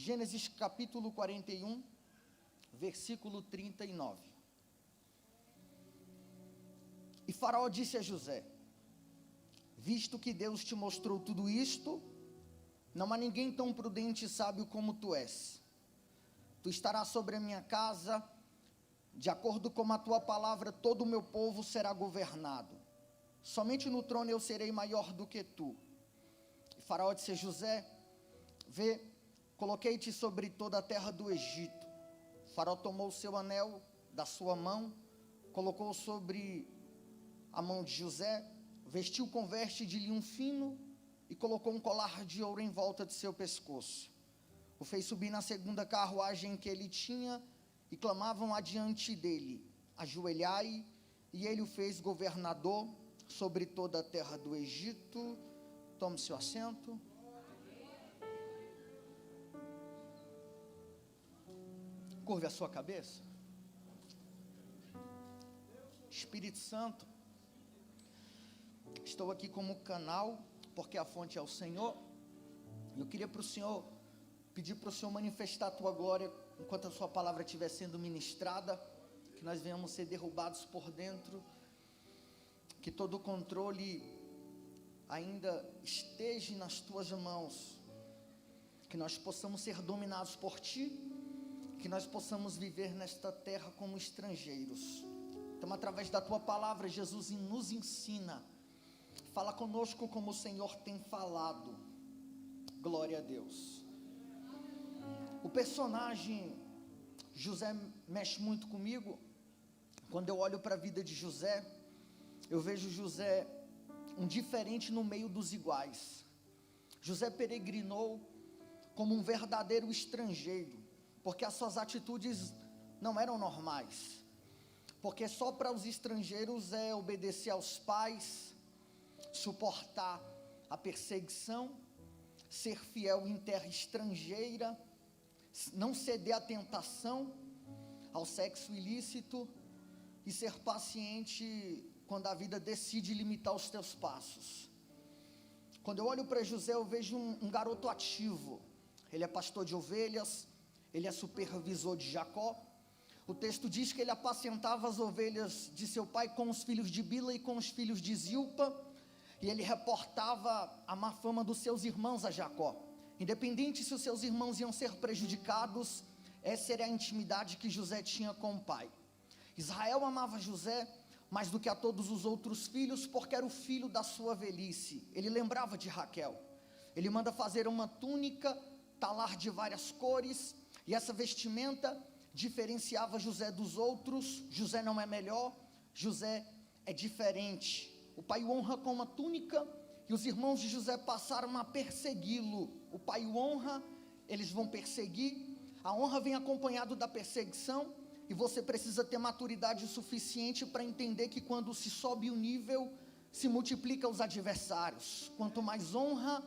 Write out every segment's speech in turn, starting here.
Gênesis capítulo 41, versículo 39. E Faraó disse a José: visto que Deus te mostrou tudo isto, não há ninguém tão prudente e sábio como tu és. Tu estarás sobre a minha casa, de acordo com a tua palavra, todo o meu povo será governado. Somente no trono eu serei maior do que tu. E Faraó disse a José: vê, coloquei-te sobre toda a terra do Egito. Faraó tomou o seu anel da sua mão, colocou sobre a mão de José, vestiu com veste de linho fino e colocou um colar de ouro em volta de seu pescoço. O fez subir na segunda carruagem que ele tinha e clamavam adiante dele: ajoelhai, e ele o fez governador sobre toda a terra do Egito. Tome seu assento. Curve a sua cabeça. Espírito Santo, estou aqui como canal, porque a fonte é o Senhor. Eu queria pedir para o Senhor manifestar a tua glória, enquanto a sua palavra estiver sendo ministrada, que nós venhamos ser derrubados por dentro, que todo o controle ainda esteja nas tuas mãos, que nós possamos ser dominados por ti, que nós possamos viver nesta terra como estrangeiros. Então, através da tua palavra, Jesus nos ensina, fala conosco como o Senhor tem falado. Glória a Deus. O personagem José mexe muito comigo. Quando eu olho para a vida de José, eu vejo José um diferente no meio dos iguais. José peregrinou como um verdadeiro estrangeiro, porque as suas atitudes não eram normais. Porque só para os estrangeiros é obedecer aos pais, suportar a perseguição, ser fiel em terra estrangeira, não ceder à tentação, ao sexo ilícito e ser paciente quando a vida decide limitar os teus passos. Quando eu olho para José, eu vejo um garoto ativo. Ele é pastor de ovelhas, ele é supervisor de Jacó. O texto diz que ele apacentava as ovelhas de seu pai com os filhos de Bila e com os filhos de Zilpa, e ele reportava a má fama dos seus irmãos a Jacó. Independente se os seus irmãos iam ser prejudicados, essa era a intimidade que José tinha com o pai. Israel amava José mais do que a todos os outros filhos, porque era o filho da sua velhice. Ele lembrava de Raquel. Ele manda fazer uma túnica, talar de várias cores, e essa vestimenta diferenciava José dos outros. José não é melhor, José é diferente. O pai o honra com uma túnica, e os irmãos de José passaram a persegui-lo. O pai o honra, eles vão perseguir. A honra vem acompanhado da perseguição, e você precisa ter maturidade suficiente para entender que quando se sobe o nível, se multiplica os adversários. Quanto mais honra,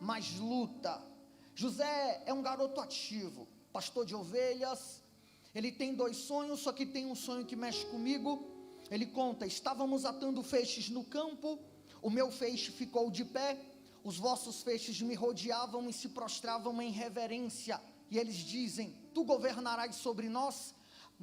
mais luta. José é um garoto ativo, pastor de ovelhas. Ele tem 2 sonhos, só que tem um sonho que mexe comigo. Ele conta: estávamos atando feixes no campo, o meu feixe ficou de pé, os vossos feixes me rodeavam e se prostravam em reverência, e eles dizem: tu governarás sobre nós.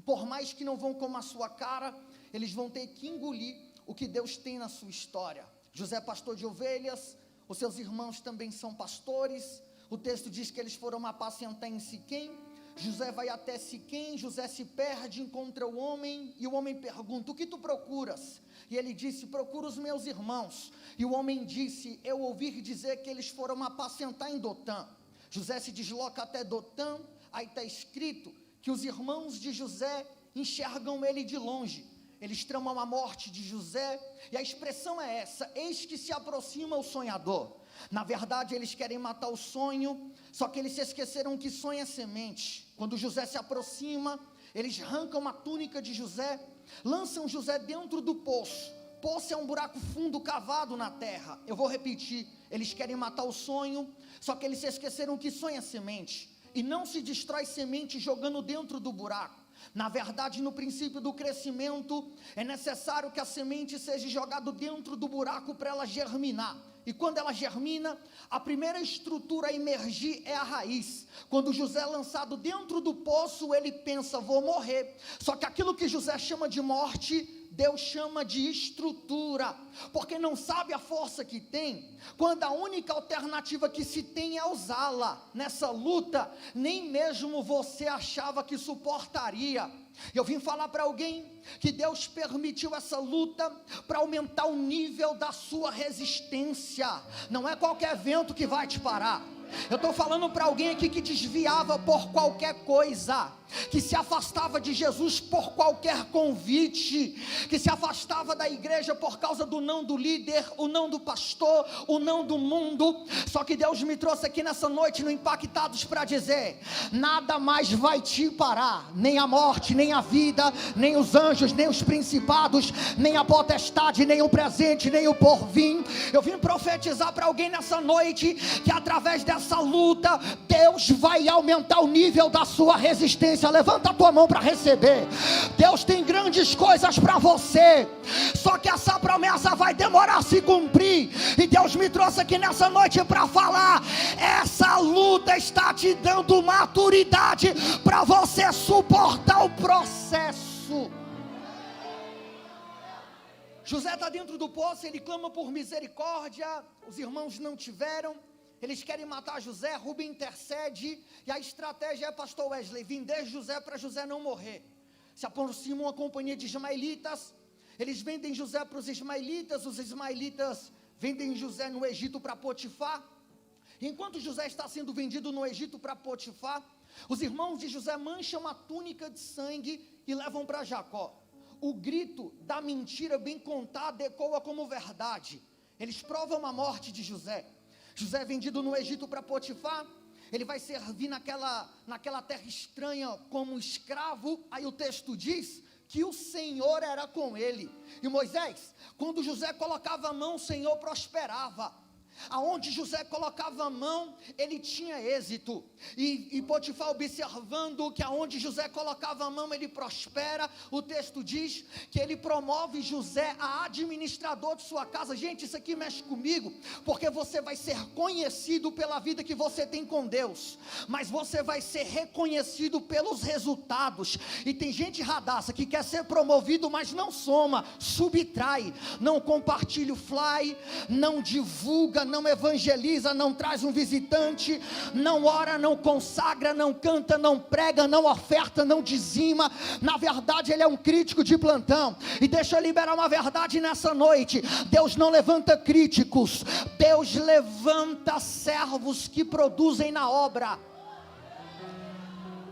Por mais que não vão com a sua cara, eles vão ter que engolir o que Deus tem na sua história. José é pastor de ovelhas, os seus irmãos também são pastores. O texto diz que eles foram apacentar em Siquém. José vai até Siquém, José se perde, encontra o homem, e o homem pergunta: o que tu procuras? E ele disse: procuro os meus irmãos. E o homem disse: eu ouvi dizer que eles foram apacentar em Dotã. José se desloca até Dotã. Aí está escrito que os irmãos de José enxergam ele de longe. Eles tramam a morte de José, e a expressão é essa: eis que se aproxima o sonhador. Na verdade, eles querem matar o sonho, só que eles se esqueceram que sonho é semente. Quando José se aproxima, eles arrancam a túnica de José, lançam José dentro do poço. Poço é um buraco fundo cavado na terra. Eu vou repetir: eles querem matar o sonho, só que eles se esqueceram que sonho é semente. E não se destrói semente jogando dentro do buraco. Na verdade, no princípio do crescimento, é necessário que a semente seja jogada dentro do buraco para ela germinar. e quando ela germina, a primeira estrutura a emergir é a raiz. Quando José é lançado dentro do poço, ele pensa, vou morrer. Só que aquilo que José chama de morte, Deus chama de estrutura, porque não sabe a força que tem, quando a única alternativa que se tem é usá-la. Nessa luta, nem mesmo você achava que suportaria. Eu vim falar para alguém que Deus permitiu essa luta para aumentar o nível da sua resistência. Não é qualquer vento que vai te parar. Eu estou falando para alguém aqui que desviava por qualquer coisa, que se afastava de Jesus por qualquer convite, que se afastava da igreja por causa do não do líder, o não do pastor, o não do mundo. Só que Deus me trouxe aqui nessa noite no Impactados para dizer, nada mais vai te parar, nem a morte, nem a vida, nem os anjos, nem os principados, nem a potestade, nem o presente, nem o porvir. Eu vim profetizar para alguém nessa noite, que através dessa luta, Deus vai aumentar o nível da sua resistência. Levanta a tua mão para receber. Deus tem grandes coisas para você, só que essa promessa vai demorar a se cumprir, e Deus me trouxe aqui nessa noite para falar, essa luta está te dando maturidade para você suportar o processo. José está dentro do poço, ele clama por misericórdia, os irmãos não tiveram, eles querem matar José, Rubem intercede, e a estratégia é, pastor Wesley, vender José para José não morrer. Se aproxima uma companhia de ismaelitas, eles vendem José para os ismaelitas vendem José no Egito para Potifar. E enquanto José está sendo vendido no Egito para Potifar, os irmãos de José mancham a túnica de sangue e levam para Jacó. O grito da mentira bem contada ecoa como verdade. Eles provam a morte de José. José é vendido no Egito para Potifar, ele vai servir naquela terra estranha como escravo. Aí o texto diz que o Senhor era com ele. E Moisés, quando José colocava a mão, o Senhor prosperava. Aonde José colocava a mão, ele tinha êxito. E Potifar, observando que aonde José colocava a mão, ele prospera. O texto diz que ele promove José a administrador de sua casa. Gente, isso aqui mexe comigo, porque você vai ser conhecido pela vida que você tem com Deus, mas você vai ser reconhecido pelos resultados. E tem gente radaça que quer ser promovido, mas não soma, subtrai, não compartilha o fly, não divulga, não evangeliza, não traz um visitante, não ora, não consagra, não canta, não prega, não oferta, não dizima. Na verdade ele é um crítico de plantão. E deixa eu liberar uma verdade nessa noite, Deus não levanta críticos, Deus levanta servos que produzem na obra.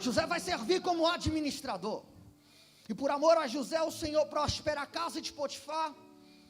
José vai servir como administrador, e por amor a José, o Senhor prospera a casa de Potifar,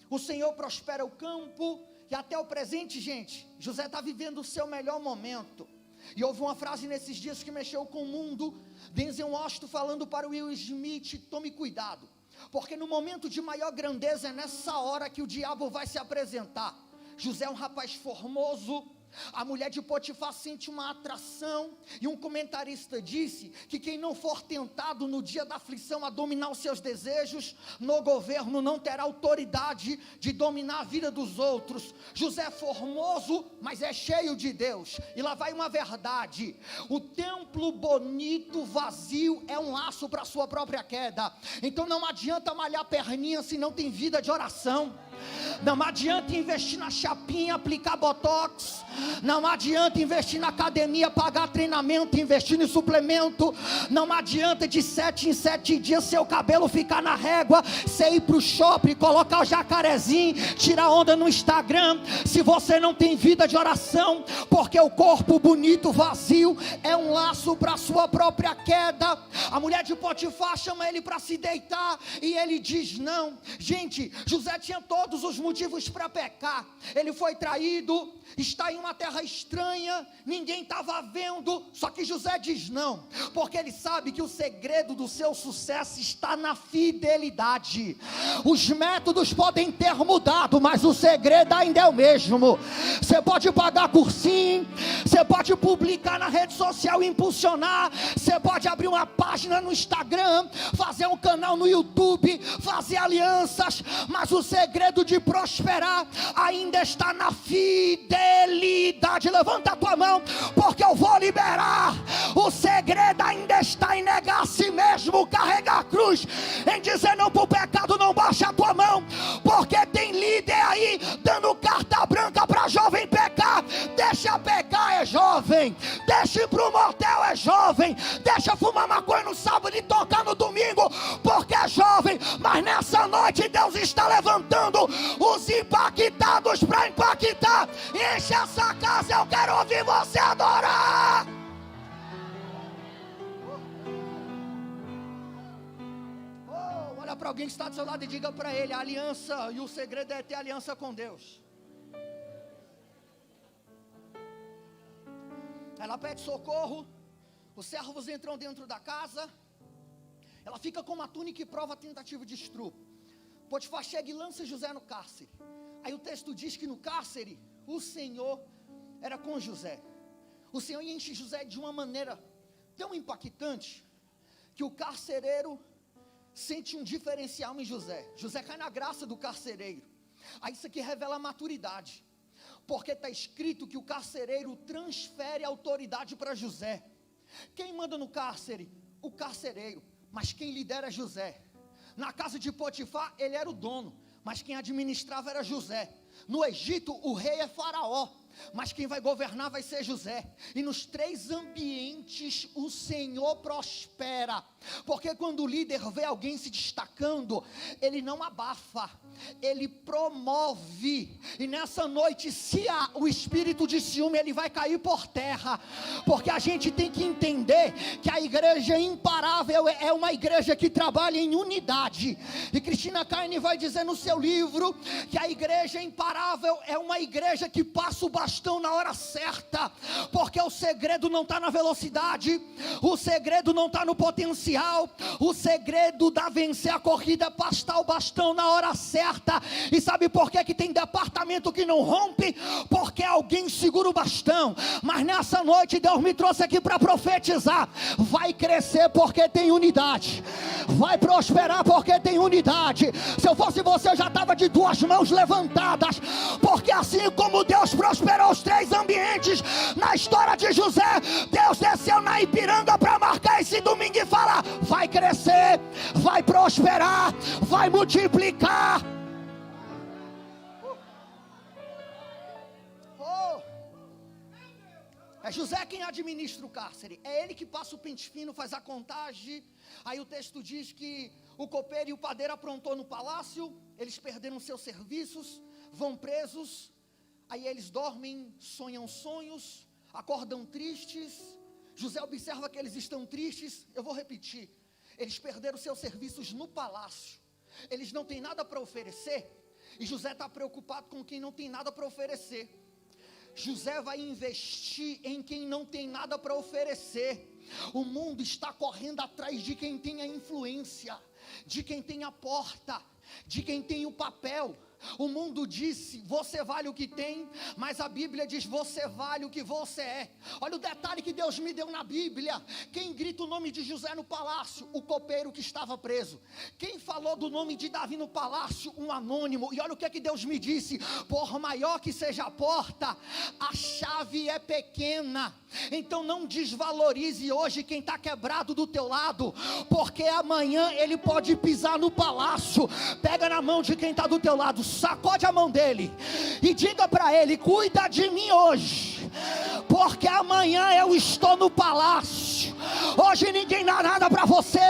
o Senhor prospera o campo. E até o presente, gente, José está vivendo o seu melhor momento. E houve uma frase nesses dias que mexeu com o mundo, Denzel Washington falando para Will Smith, tome cuidado, porque no momento de maior grandeza é nessa hora que o diabo vai se apresentar. José é um rapaz formoso, a mulher de Potifar sente uma atração, e um comentarista disse que quem não for tentado no dia da aflição a dominar os seus desejos, no governo não terá autoridade de dominar a vida dos outros. José é formoso, mas é cheio de Deus. E lá vai uma verdade: o templo bonito vazio é um laço para a sua própria queda. Então não adianta malhar perninha se não tem vida de oração. Não adianta investir na chapinha, aplicar botox. Não adianta investir na academia, pagar treinamento, investir em suplemento. Não adianta de 7 em 7 dias seu cabelo ficar na régua, você ir para o shopping, colocar o jacarezinho, tirar onda no Instagram, se você não tem vida de oração. Porque o corpo bonito vazio é um laço para a sua própria queda. A mulher de Potifar chama ele para se deitar, e ele diz não. Gente, José tinha todos os motivos para pecar. Ele foi traído, está em uma terra estranha, ninguém estava vendo, só que José diz não, porque ele sabe que o segredo do seu sucesso está na fidelidade. Os métodos podem ter mudado, mas o segredo ainda é o mesmo. Você pode pagar cursinho, você pode publicar na rede social e impulsionar, você pode abrir uma página no Instagram, fazer um canal no YouTube, fazer alianças, mas o segredo de prosperar ainda está na fidelidade. Levanta a tua mão, porque eu vou liberar. O segredo ainda está em negar a si mesmo, carregar a cruz, em dizer não para o pecado. Não baixa a tua mão, porque tem líder aí dando carta branca para jovem pecar. Deixa pecar, é jovem. Deixa ir para o motel, é jovem. Deixa fumar maconha no sábado e tocar no domingo, porque é jovem. Mas nessa noite Deus está levantando os impactados para impactar. Enche essa casa, eu quero ouvir você adorar. Olha para alguém que está do seu lado e diga para ele: a aliança e o segredo é ter aliança com Deus. Ela pede socorro, os servos entram dentro da casa, ela fica com uma túnica e prova a tentativa de estupro. Potifar chega e lança José no cárcere. Aí o texto diz que no cárcere o Senhor era com José. O Senhor enche José de uma maneira tão impactante que o carcereiro sente um diferencial em José. José cai na graça do carcereiro. Aí isso aqui revela a maturidade, porque está escrito que o carcereiro transfere a autoridade para José. Quem manda no cárcere? O carcereiro. Mas quem lidera é José. Na casa de Potifar ele era o dono, mas quem administrava era José. No Egito o rei é Faraó, mas quem vai governar vai ser José. E nos três ambientes o Senhor prospera, porque quando o líder vê alguém se destacando, ele não abafa, ele promove. E nessa noite, se há o espírito de ciúme, ele vai cair por terra, porque a gente tem que entender que a igreja imparável é uma igreja que trabalha em unidade. E Cristina Caine vai dizer no seu livro que a igreja imparável é uma igreja que passa o bastão na hora certa, porque o segredo não está na velocidade, o segredo não está no potencial, o segredo da vencer a corrida é passar o bastão na hora certa. E sabe por que tem departamento que não rompe? Porque alguém segura o bastão. Mas nessa noite Deus me trouxe aqui para profetizar: vai crescer porque tem unidade, vai prosperar porque tem unidade. Se eu fosse você, eu já estava de duas mãos levantadas, porque assim como Deus prosperou os três ambientes na história de José, Deus desceu na Ipiranga para marcar esse domingo e falar: vai crescer, vai prosperar, vai multiplicar. É José quem administra o cárcere, é ele que passa o pente fino, faz a contagem. Aí o texto diz que o copeiro e o padeiro aprontou no palácio, eles perderam seus serviços, vão presos. Aí eles dormem, sonham sonhos, acordam tristes. José observa que eles estão tristes. Eu vou repetir: eles perderam seus serviços no palácio, eles não têm nada para oferecer, e José está preocupado com quem não tem nada para oferecer. José vai investir em quem não tem nada para oferecer. O mundo está correndo atrás de quem tem a influência, de quem tem a porta, de quem tem o papel. O mundo disse: você vale o que tem, mas a Bíblia diz: você vale o que você é. Olha o detalhe que Deus me deu na Bíblia. Quem grita o nome de José no palácio? O copeiro que estava preso. Quem falou do nome de Davi no palácio? Um anônimo. E olha o que é que Deus me disse: por maior que seja a porta, a chave é pequena. Então não desvalorize hoje quem está quebrado do teu lado, porque amanhã ele pode pisar no palácio. Pega na mão de quem está do teu lado, sacode a mão dele e diga para ele: cuida de mim hoje, porque amanhã eu estou no palácio. Hoje ninguém dá nada para você,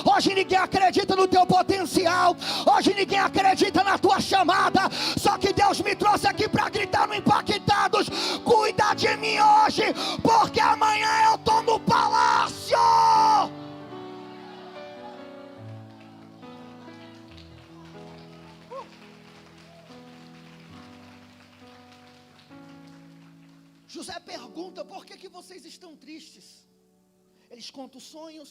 hoje ninguém acredita no teu potencial, hoje ninguém acredita na tua chamada. Só que Deus me trouxe aqui para gritar no Impactados: cuida de mim hoje, porque amanhã eu estou no palácio. por que vocês estão tristes? Eles contam os sonhos.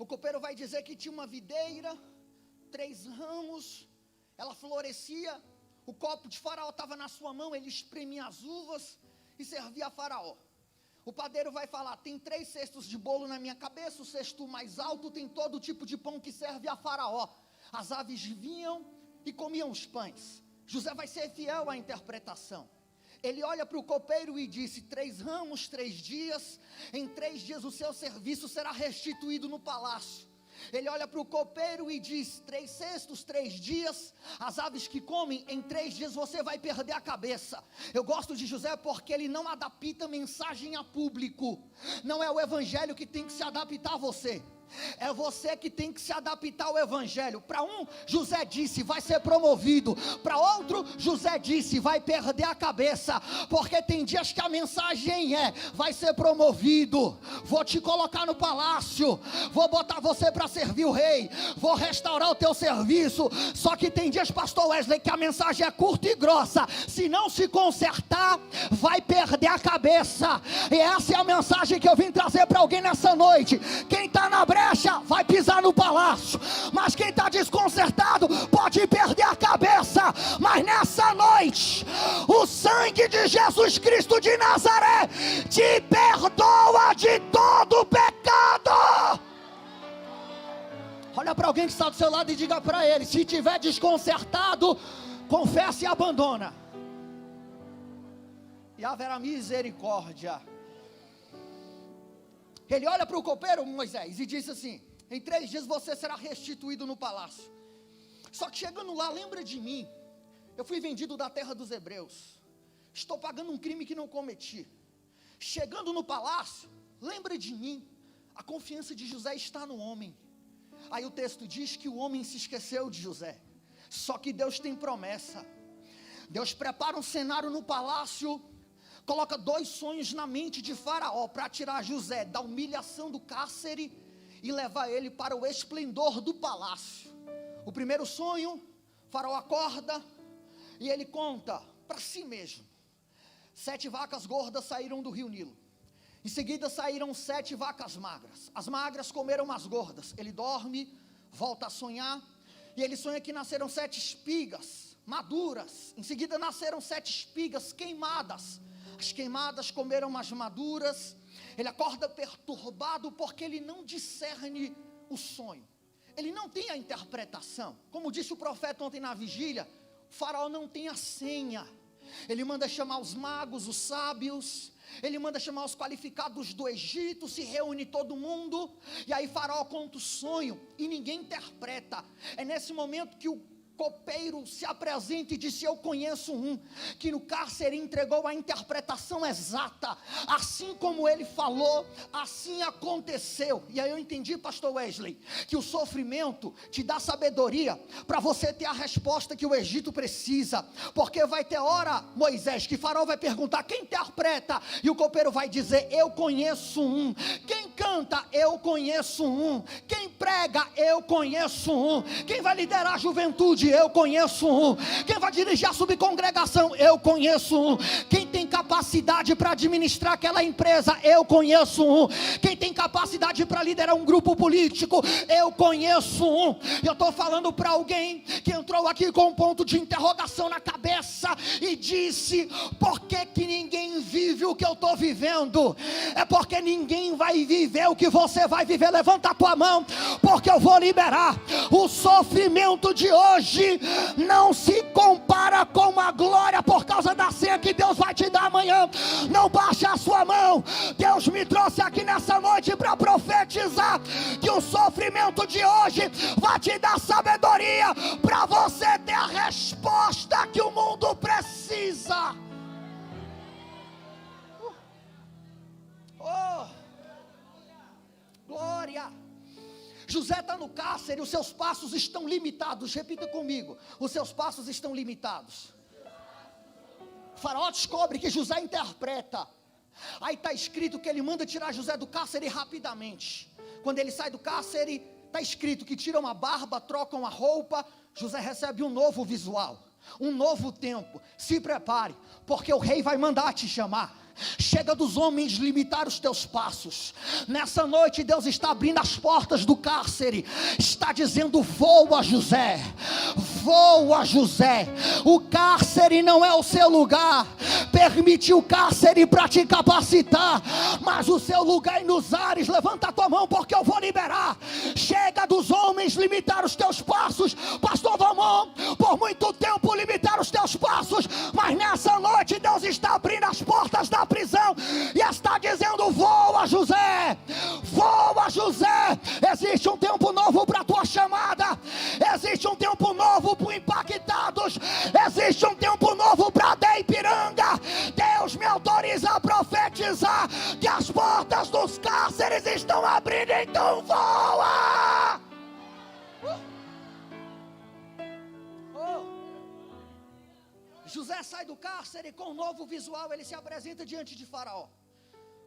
O copeiro vai dizer que tinha uma videira, 3 ramos, ela florescia, o copo de Faraó estava na sua mão, ele espremia as uvas e servia a Faraó. O padeiro vai falar, tem 3 cestos de bolo na minha cabeça, o cesto mais alto tem todo tipo de pão que serve a Faraó. As aves vinham e comiam os pães. José vai ser fiel à interpretação. Ele olha para o copeiro e disse, 3 ramos, 3 dias, em 3 dias o seu serviço será restituído no palácio. Ele olha para o copeiro e diz, 3 cestos, 3 dias, as aves que comem, em 3 dias você vai perder a cabeça. Eu gosto de José porque ele não adapta mensagem a público. Não é o evangelho que tem que se adaptar a você. É você que tem que se adaptar ao evangelho. Para um, José disse, vai ser promovido. Para outro, José disse, vai perder a cabeça. Porque tem dias que a mensagem é, vai ser promovido, vou te colocar no palácio, vou botar você para servir o rei, vou restaurar o teu serviço. Só que tem dias, pastor Wesley, que a mensagem é curta e grossa. Se não se consertar, vai perder a cabeça. E essa é a mensagem que eu vim trazer para alguém nessa noite. Quem está na brecha vai pisar no palácio, mas quem está desconcertado pode perder a cabeça. Mas nessa noite, o sangue de Jesus Cristo de Nazaré te perdoa de todo pecado. Olha para alguém que está do seu lado e diga para ele, se tiver desconcertado, confesse e abandona, e haverá misericórdia. Ele olha para o copeiro, Moisés, e disse assim, em 3 dias você será restituído no palácio. Só que chegando lá, lembra de mim, eu fui vendido da terra dos hebreus, estou pagando um crime que não cometi. Chegando no palácio, lembra de mim, a confiança de José está no homem. Aí o texto diz que o homem se esqueceu de José, só que Deus tem promessa. Deus prepara um cenário no palácio, coloca 2 sonhos na mente de Faraó, para tirar José da humilhação do cárcere, e levar ele para o esplendor do palácio. O primeiro sonho, Faraó acorda, e ele conta para si mesmo, 7 vacas gordas saíram do rio Nilo, em seguida saíram 7 vacas magras, as magras comeram as gordas. Ele dorme, volta a sonhar, e ele sonha que nasceram 7 espigas maduras, em seguida nasceram 7 espigas queimadas, as queimadas comeram as maduras. Ele acorda perturbado porque ele não discerne o sonho, ele não tem a interpretação. Como disse o profeta ontem na vigília, o Faraó não tem a senha. Ele manda chamar os magos, os sábios, ele manda chamar os qualificados do Egito, se reúne todo mundo, e aí Faraó conta o sonho, e ninguém interpreta. É nesse momento que o copeiro se apresenta e disse, eu conheço um, que no cárcere entregou a interpretação exata, assim como ele falou, assim aconteceu. E aí eu entendi, pastor Wesley, que o sofrimento te dá sabedoria, para você ter a resposta que o Egito precisa, porque vai ter hora, Moisés, que Faraó vai perguntar, quem interpreta? E o copeiro vai dizer, eu conheço um. Quem canta? Eu conheço um. Quem prega? Eu conheço um. Quem vai liderar a juventude? Eu conheço um. Quem vai dirigir a subcongregação? Eu conheço um. Quem tem capacidade para administrar aquela empresa? Eu conheço um. Quem tem capacidade para liderar um grupo político? Eu conheço um. E eu estou falando para alguém que entrou aqui com um ponto de interrogação na cabeça e disse, por que ninguém vive o que eu estou vivendo? É porque ninguém vai viver o que você vai viver. Levanta a tua mão, porque eu vou liberar. O sofrimento de hoje não se compara com a glória, por causa da senha que Deus vai te dar amanhã. Não baixe a sua mão. Deus me trouxe aqui nessa noite para profetizar que o sofrimento de hoje vai te dar sabedoria para você ter a resposta que o mundo precisa. Oh, glória. José está no cárcere, os seus passos estão limitados. Repita comigo, os seus passos estão limitados. Faraó descobre que José interpreta. Aí está escrito que ele manda tirar José do cárcere rapidamente. Quando ele sai do cárcere, está escrito que tiram a barba, trocam a roupa. José recebe um novo visual, um novo tempo. Se prepare, porque o rei vai mandar te chamar. Chega dos homens limitar os teus passos. Nessa noite Deus está abrindo as portas do cárcere, está dizendo: voa José, voa José. O cárcere não é o seu lugar. Permite o cárcere para te capacitar, mas o seu lugar é nos ares. Levanta a tua mão, porque eu vou liberar. Chega dos homens limitar os teus passos. Pastor Valmon, por muito tempo limitaram os teus passos, mas nessa noite Deus está abrindo as portas da prisão e está dizendo: voa José, voa José. Existe um tempo novo para a tua chamada, existe um tempo novo para Impactados, existe um tempo novo para Deipiranga. Deus me autoriza a profetizar que as portas dos cárceres estão abrindo, então voa. José sai do cárcere com um novo visual. Ele se apresenta diante de Faraó.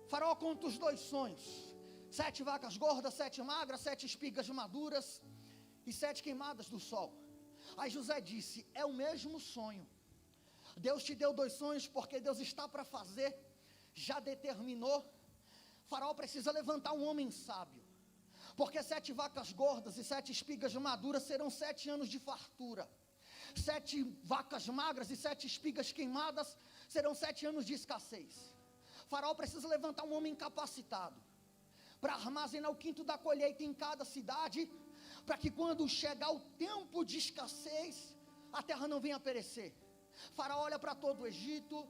Faraó conta os 2 sonhos: 7 vacas gordas, 7 magras, 7 espigas maduras e 7 queimadas do sol. Aí José disse: é o mesmo sonho. Deus te deu 2 sonhos porque Deus está para fazer, já determinou. Faraó precisa levantar um homem sábio, porque 7 vacas gordas e 7 espigas maduras serão 7 anos de fartura. 7 vacas magras e 7 espigas queimadas serão 7 anos de escassez. Faraó precisa levantar um homem capacitado para armazenar o quinto da colheita em cada cidade, para que quando chegar o tempo de escassez, a terra não venha a perecer. Faraó olha para todo o Egito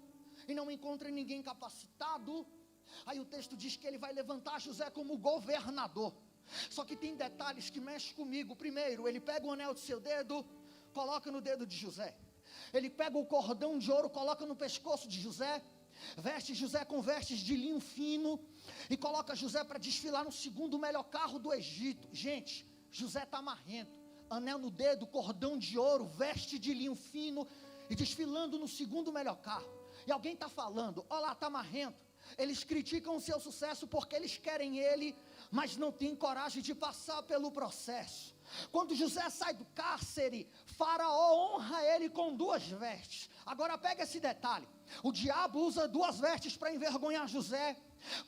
e não encontra ninguém capacitado. Aí o texto diz que ele vai levantar José como governador. Só que tem detalhes que mexem comigo. Primeiro, ele pega o anel do seu dedo, coloca no dedo de José. Ele pega o cordão de ouro, coloca no pescoço de José, veste José com vestes de linho fino e coloca José para desfilar no segundo melhor carro do Egito. Gente, José está marrento, anel no dedo, cordão de ouro, veste de linho fino e desfilando no segundo melhor carro. E alguém está falando: olha lá, está marrento. Eles criticam o seu sucesso porque eles querem ele, mas não têm coragem de passar pelo processo. Quando José sai do cárcere, Faraó honra ele com 2 vestes. Agora pega esse detalhe: o diabo usa 2 vestes para envergonhar José.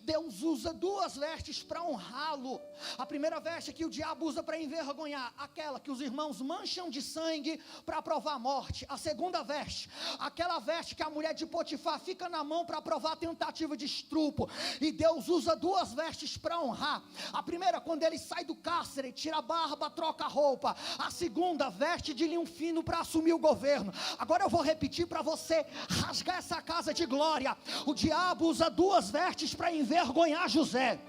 Deus usa 2 vestes para honrá-lo. A primeira veste que o diabo usa para envergonhar, aquela que os irmãos mancham de sangue para provar a morte. A segunda veste, aquela veste que a mulher de Potifar fica na mão para provar a tentativa de estupro. E Deus usa 2 vestes para honrar. A primeira, quando ele sai do cárcere, tira a barba, troca a roupa. A segunda, veste de linho fino para assumir o governo. Agora eu vou repetir para você rasgar essa casa de glória. O diabo usa 2 vestes para envergonhar José,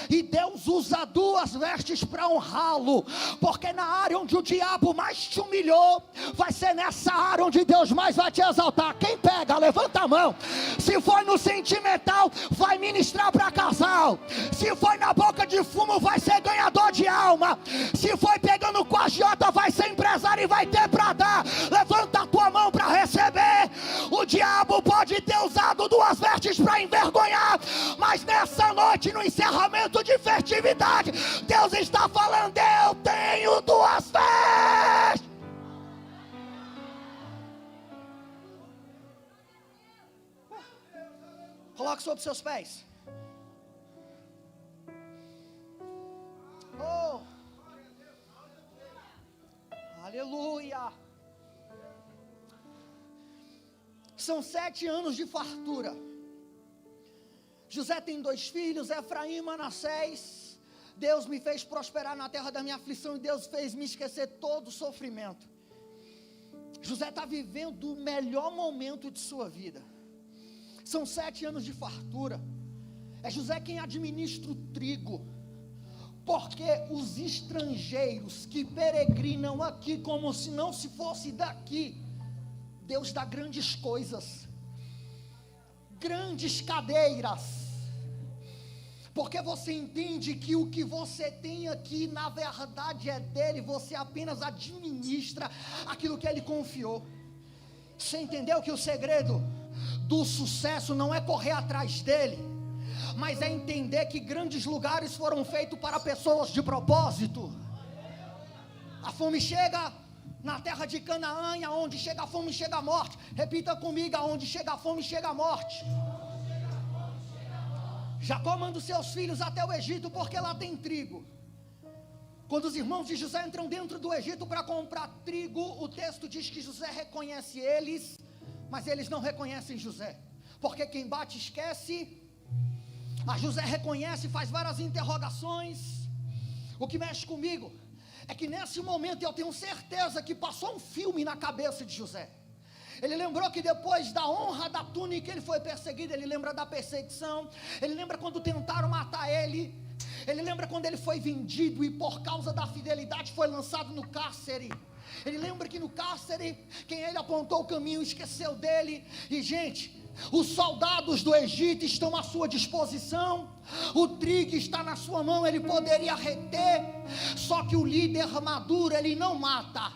e Deus usa 2 vestes para honrá-lo, porque na área onde o diabo mais te humilhou, vai ser nessa área onde Deus mais vai te exaltar. Quem pega, levanta a mão. Se for no sentimental, vai ministrar para casal. Se for na boca de fumo, vai ser ganhador de alma. Se for pegando com a agiota, vai ser empresário e vai ter para dar. Levanta a tua mão para receber. O diabo pode ter usado 2 vestes para envergonhar, mas nessa noite, no encerramento de festividade, Deus está falando: eu tenho 2 vestes. Coloque sobre seus pés. Oh, aleluia. São 7 anos de fartura. José tem 2 filhos, Efraim e Manassés. Deus me fez prosperar na terra da minha aflição, e Deus fez me esquecer todo o sofrimento. José está vivendo o melhor momento de sua vida. São 7 anos de fartura. É José quem administra o trigo, porque os estrangeiros que peregrinam aqui como se não se fosse daqui, Deus dá grandes coisas, grandes cadeiras, porque você entende que o que você tem aqui na verdade é dele, você apenas administra aquilo que ele confiou. Você entendeu que o segredo do sucesso não é correr atrás dele, mas é entender que grandes lugares foram feitos para pessoas de propósito. A fome chega na terra de Canaã, e aonde chega a fome chega a morte. Repita comigo: aonde chega a fome chega a morte. Jacó manda os seus filhos até o Egito porque lá tem trigo. Quando os irmãos de José entram dentro do Egito para comprar trigo, o texto diz que José reconhece eles, mas eles não reconhecem José, porque quem bate esquece. A José reconhece, faz várias interrogações. O que mexe comigo é que nesse momento eu tenho certeza que passou um filme na cabeça de José. Ele lembrou que depois da honra da túnica ele foi perseguido. Ele lembra da perseguição. Ele lembra quando tentaram matar ele. Ele lembra quando ele foi vendido e por causa da fidelidade foi lançado no cárcere. Ele lembra que no cárcere quem ele apontou o caminho esqueceu dele. E gente, os soldados do Egito estão à sua disposição, o trigo está na sua mão, ele poderia reter. Só que o líder maduro, ele não mata,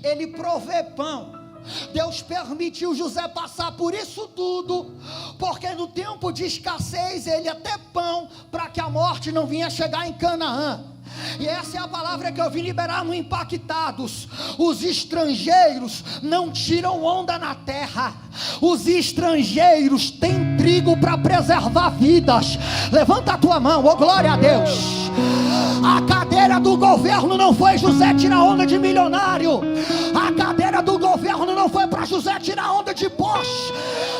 ele provê pão. Deus permitiu José passar por isso tudo, porque no tempo de escassez ele ia ter pão, para que a morte não vinha chegar em Canaã. E essa é a palavra que eu vim liberar no Impactados. Os estrangeiros não tiram onda na terra. Os estrangeiros têm trigo para preservar vidas. Levanta a tua mão, oh glória a Deus. A cadeira do governo não foi José tirar onda de milionário. A cadeira do governo não foi para José tirar onda de Porsche.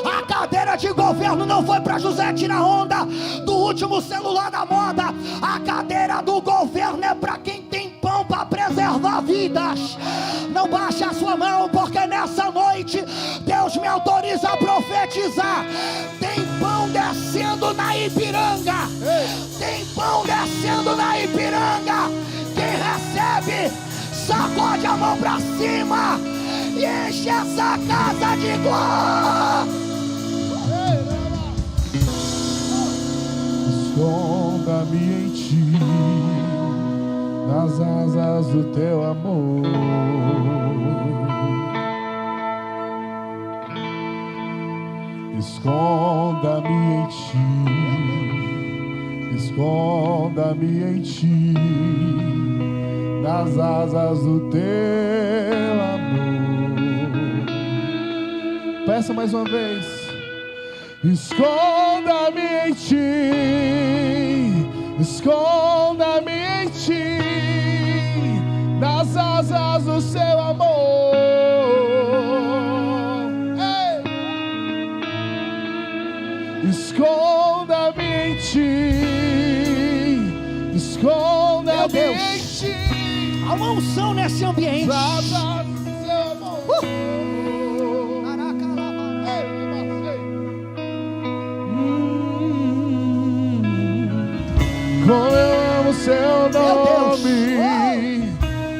A cadeira de governo não foi para José tirar onda do último celular da moda. A cadeira do governo é para quem tem pão para preservar vidas. Não baixe a sua mão, porque nessa noite Deus me autoriza a profetizar. Tem pão descendo na Ipiranga. Tem pão descendo na Ipiranga. Quem recebe, sacode a mão para cima e enche essa casa de glória. Esconda-me em ti, nas asas do teu amor. Esconda-me em ti, esconda-me em ti, nas asas do teu amor. Peça mais uma vez. Esconda-me em ti, esconda-me em ti, nas asas do seu amor. Ei! Esconda-me em ti, esconda-me em ti. Há uma unção nesse ambiente. Nas asas do seu amor. Como eu amo seu nome,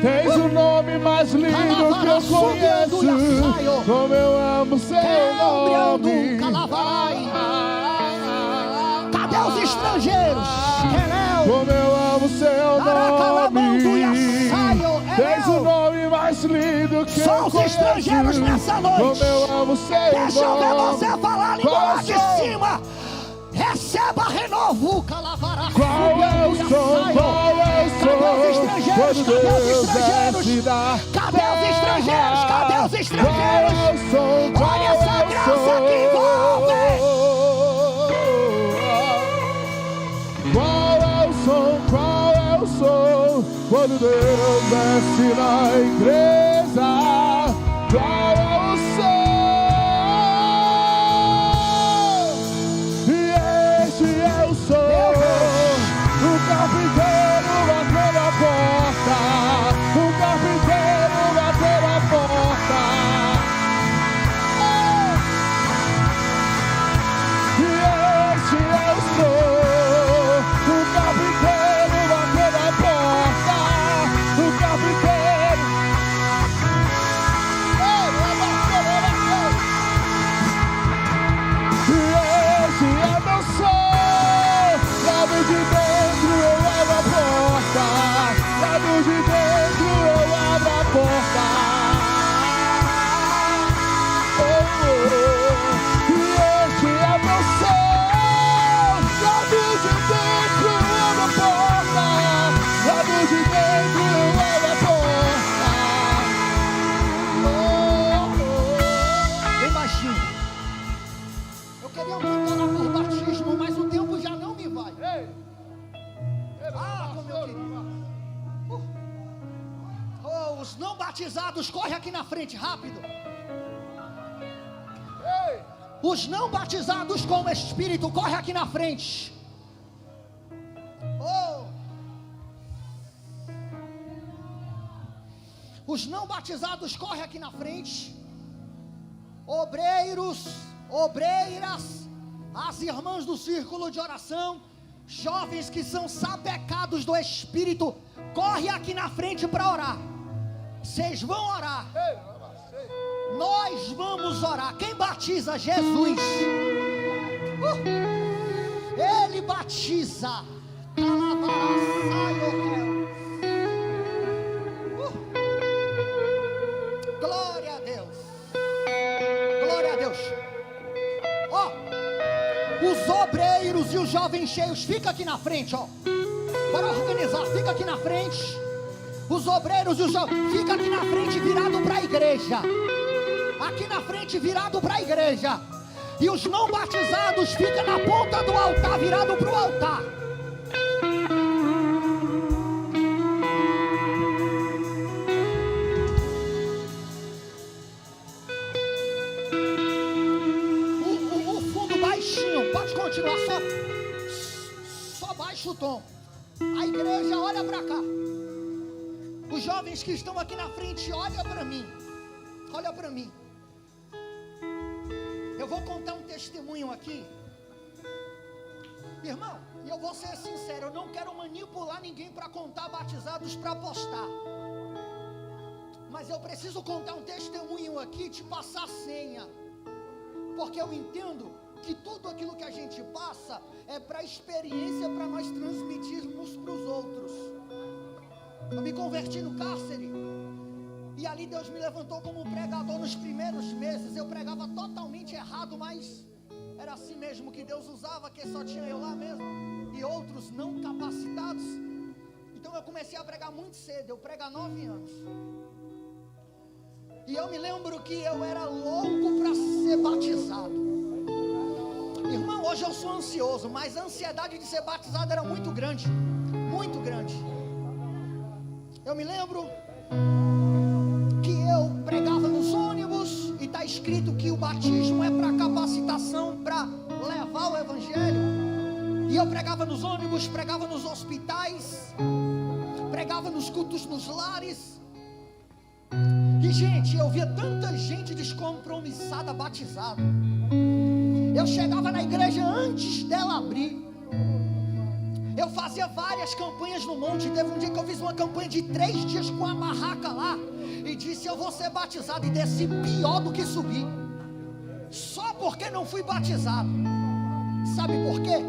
tens o nome mais lindo que eu conheço. Como eu amo seu nome. Cadê os estrangeiros? Como eu amo seu nome, tens o nome mais lindo que eu conheço. Só os estrangeiros nessa noite. Como eu amo seu nome. Deixa eu ver você falar a língua lá de cima. Receba renovo, calavará. Qual é o som? Qual é o som? Cadê os estrangeiros? Cadê os estrangeiros? Cadê os estrangeiros? Cadê os estrangeiros? Olha essa graça que envolve. Qual é o som? Qual é o som? Quando Deus desce na igreja. Qual é o som? O carpinteiro bateu na porta. O carpinteiro bateu na porta. E este eu sou. O carpinteiro bateu na porta. O carpinteiro. Ah, como eu queria. Oh, os não batizados, corre aqui na frente, rápido. Os não batizados com o Espírito, corre aqui na frente. Oh. Os não batizados, corre aqui na frente. Obreiros, obreiras, as irmãs do círculo de oração, jovens que são sapecados do Espírito, corre aqui na frente para orar. Vocês vão orar. Nós vamos orar. Quem batiza? Jesus. Ele batiza. Glória a Deus. Glória a Deus. Ó, os obreiros e os jovens cheios, fica aqui na frente, ó. Para organizar, fica aqui na frente. Os obreiros e os jovens, fica aqui na frente, virado para a igreja. Aqui na frente, virado para a igreja. E os não batizados, fica na ponta do altar, virado para o altar. O fundo baixinho, pode continuar, só baixa o tom. A igreja olha para cá. Os jovens que estão aqui na frente, olha para mim. Olha para mim. Eu vou contar um testemunho aqui. Irmão, e eu vou ser sincero, eu não quero manipular ninguém para contar batizados para postar. Mas eu preciso contar um testemunho aqui, te passar senha. Porque eu entendo que tudo aquilo que a gente passa é para experiência, para nós transmitirmos para os outros. Eu me converti no cárcere. E ali Deus me levantou como pregador nos primeiros meses. Eu pregava totalmente errado, mas era assim mesmo que Deus usava, que só tinha eu lá mesmo e outros não capacitados. Então eu comecei a pregar muito cedo. Eu prego há 9 anos. E eu me lembro que eu era louco para ser batizado. Irmão, hoje eu sou ansioso, mas a ansiedade de ser batizado era muito grande. Muito grande. Eu me lembro que eu pregava nos ônibus e está escrito que o batismo é para capacitação, para levar o evangelho. E eu pregava nos ônibus, pregava nos hospitais, pregava nos cultos nos lares. E gente, eu via tanta gente descompromissada batizada. Eu chegava na igreja antes dela abrir. Eu fazia várias campanhas no monte. Teve um dia que eu fiz uma campanha de 3 dias com a barraca lá e disse: eu vou ser batizado, e desci pior do que subi, só porque não fui batizado. Sabe por quê?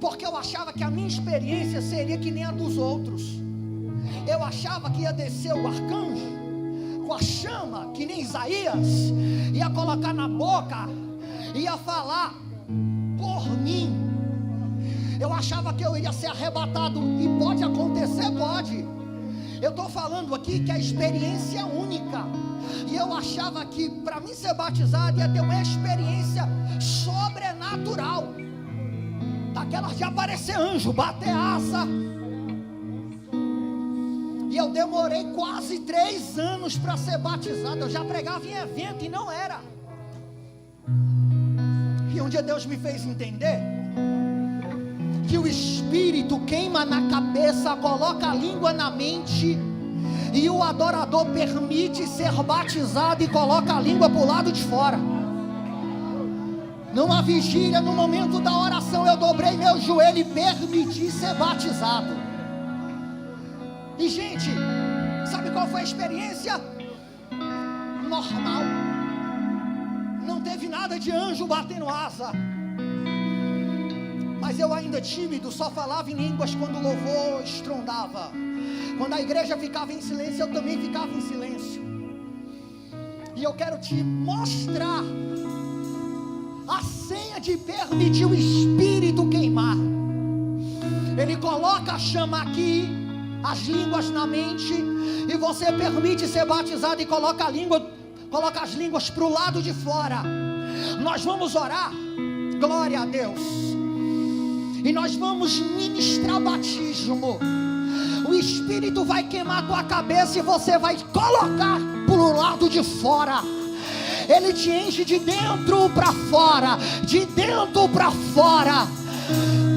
Porque eu achava que a minha experiência seria que nem a dos outros. Eu achava que ia descer o arcanjo com a chama, que nem Isaías, ia colocar na boca, ia falar por mim. Eu achava que eu iria ser arrebatado, e pode acontecer, pode. Eu estou falando aqui que a experiência é única. E eu achava que para mim ser batizado ia ter uma experiência sobrenatural, daquelas de aparecer anjo, bater asa. E eu demorei quase 3 anos para ser batizado. Eu já pregava em evento e não era. E um dia Deus me fez entender que o Espírito queima na cabeça, coloca a língua na mente, e o adorador permite ser batizado e coloca a língua para o lado de fora. Numa vigília, no momento da oração, eu dobrei meu joelho e permiti ser batizado. E gente, sabe qual foi a experiência? Normal. Não teve nada de anjo batendo asa. Mas eu ainda tímido, só falava em línguas quando o louvor estrondava. Quando a igreja ficava em silêncio, eu também ficava em silêncio. E eu quero te mostrar a senha de permitir o Espírito queimar. Ele coloca a chama aqui, as línguas na mente, e você permite ser batizado e coloca as línguas para o lado de fora. Nós vamos orar, glória a Deus. E nós vamos ministrar batismo. O Espírito vai queimar a tua cabeça e você vai colocar pro lado de fora. Ele te enche de dentro para fora, de dentro para fora.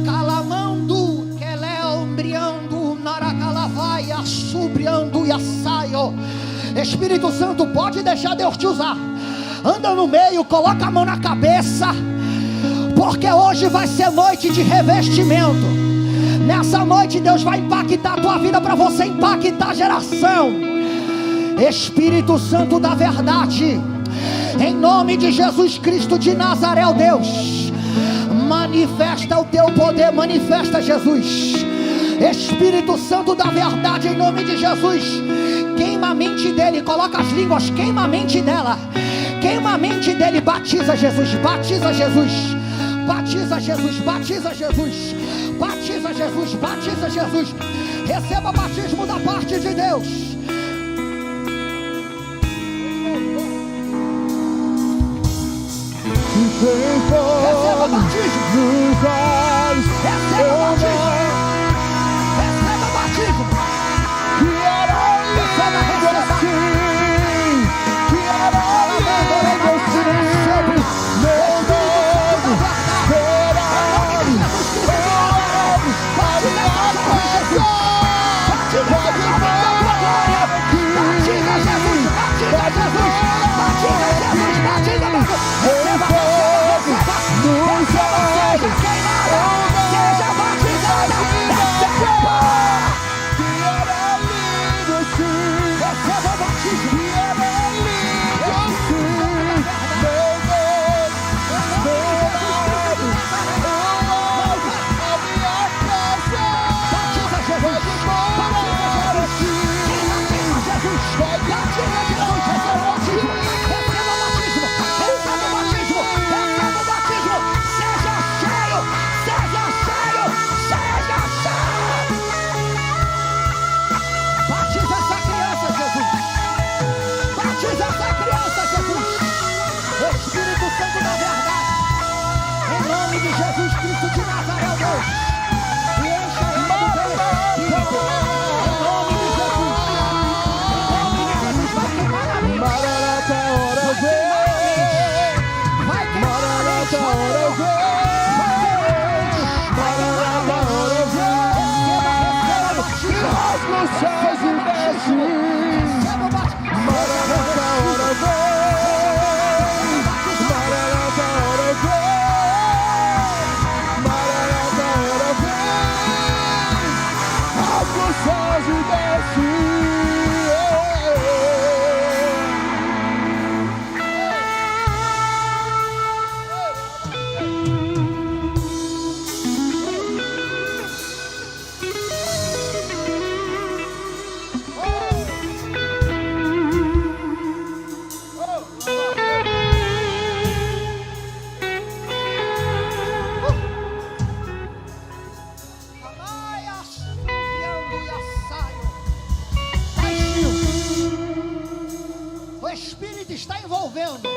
Calamando, quelembriando, naracalavaia, subriando e assaio. Espírito Santo, pode deixar Deus te usar. Anda no meio, coloca a mão na cabeça, porque hoje vai ser noite de revestimento. Nessa noite Deus vai impactar a tua vida para você impactar a geração. Espírito Santo da verdade, em nome de Jesus Cristo de Nazaré, ó Deus, manifesta o teu poder, manifesta Jesus. Espírito Santo da verdade, em nome de Jesus, queima a mente dele, coloca as línguas, queima a mente dela, queima a mente dele, batiza Jesus, batiza Jesus, batiza Jesus, batiza Jesus, batiza Jesus, batiza Jesus. Receba batismo da parte de Deus. Receba batismo. Receba batismo. Receba batismo. Receba assim. Quero lindo assim. Meu Deus. Jesus Cristo de Nazaré, ó Deus, e encha ela do teu Espírito, em nome de Jesus, vai queimar a mente, Maranata, hora vem, vai queimar a mente, Maranata, hora vem, Maranata, hora vem, rasga os céus e desce, Maranata, hora vem, Maranata, hora vem. Está envolvendo,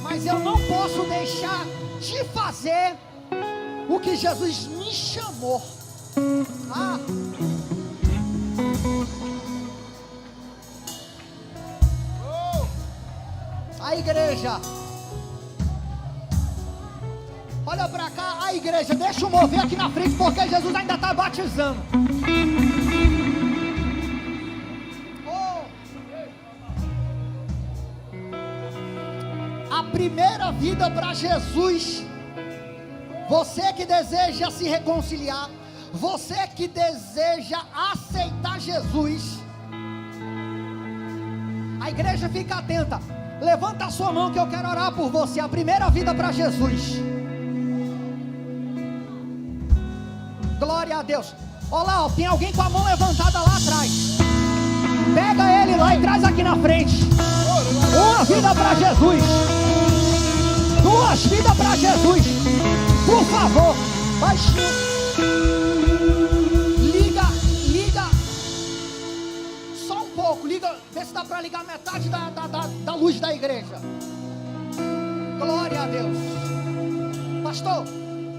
mas eu não posso deixar de fazer o que Jesus me chamou. A igreja, olha para cá, a igreja, deixa eu mover aqui na frente, porque Jesus ainda está batizando. Primeira vida para Jesus. Você que deseja se reconciliar, você que deseja aceitar Jesus, a igreja fica atenta, levanta a sua mão que eu quero orar por você. A primeira vida para Jesus. Glória a Deus. Olha lá, tem alguém com a mão levantada lá atrás. Pega ele lá e traz aqui na frente. Uma vida para Jesus. Duas vidas para Jesus. Por favor, baixinho. Liga. Só um pouco. Liga, vê se dá para ligar metade da luz da igreja. Glória a Deus. Pastor,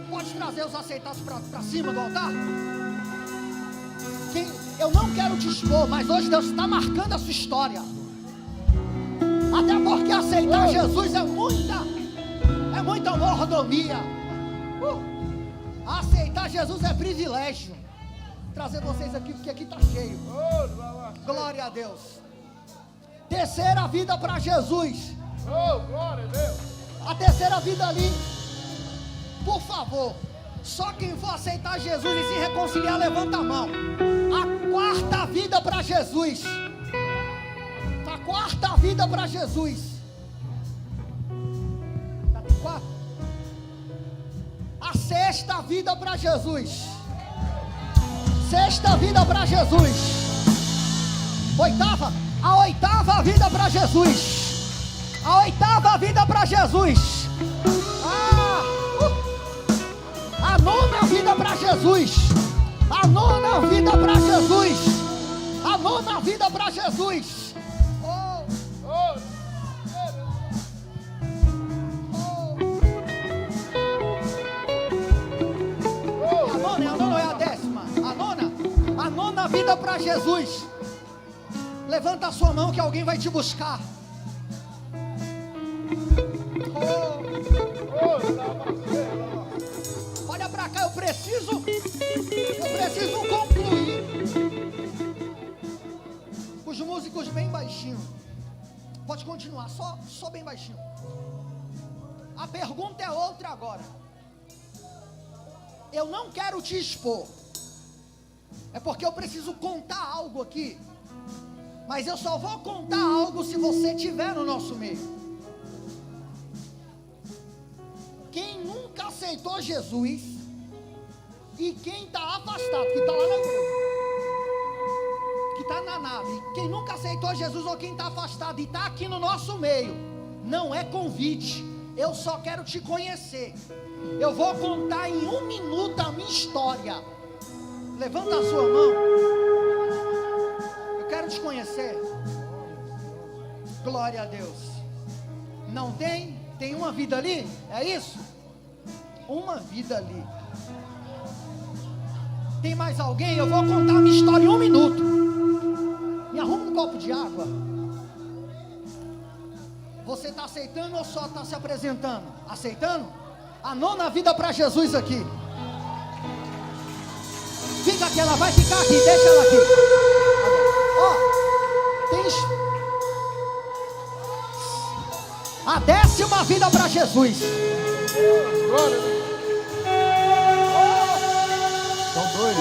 pode Pode trazer os aceitados para cima do altar? Eu não quero te expor, mas hoje Deus está marcando a sua história. Até porque aceitar Jesus é muita mordomia. Aceitar Jesus é privilégio. Trazer vocês aqui, porque aqui está cheio. Glória a Deus. Terceira vida para Jesus. Glória a Deus. A terceira vida ali. Por favor, só quem for aceitar Jesus e se reconciliar, levanta a mão. A quarta vida para Jesus. A quarta vida para Jesus. Já tem 4? A sexta vida para Jesus. Sexta vida para Jesus. Oitava. A oitava vida para Jesus. A oitava vida para Jesus. A nona vida para Jesus. A nona vida para Jesus. A nona vida para Jesus. A nona é a décima. A nona vida para Jesus. Levanta a sua mão que alguém vai te buscar. Olha para cá, eu preciso concluir. Os músicos bem baixinho. Pode continuar, só bem baixinho. A pergunta é outra agora. Eu não quero te expor. É porque eu preciso contar algo aqui. Mas eu só vou contar algo se você estiver no nosso meio. Quem nunca aceitou Jesus e quem está afastado, que está lá na cruz, que está na nave, quem nunca aceitou Jesus ou quem está afastado e está aqui no nosso meio, não é convite. Eu só quero te conhecer. Eu vou contar em 1 minuto a minha história. Levanta a sua mão. Eu quero te conhecer. Glória a Deus. Não tem? Tem uma vida ali? É isso? Uma vida ali. Tem mais alguém? Eu vou contar a minha história em 1 minuto. Me arruma um copo de água. Você está aceitando ou só está se apresentando? Aceitando? A nona vida para Jesus aqui. Fica aqui, ela vai ficar aqui. Deixa ela aqui. A 10ª vida para Jesus. São dois.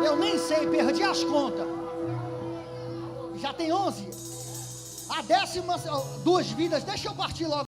Eu nem sei, perdi as contas. Já tem 11. A 10ª, 2 vidas. Deixa eu partir logo.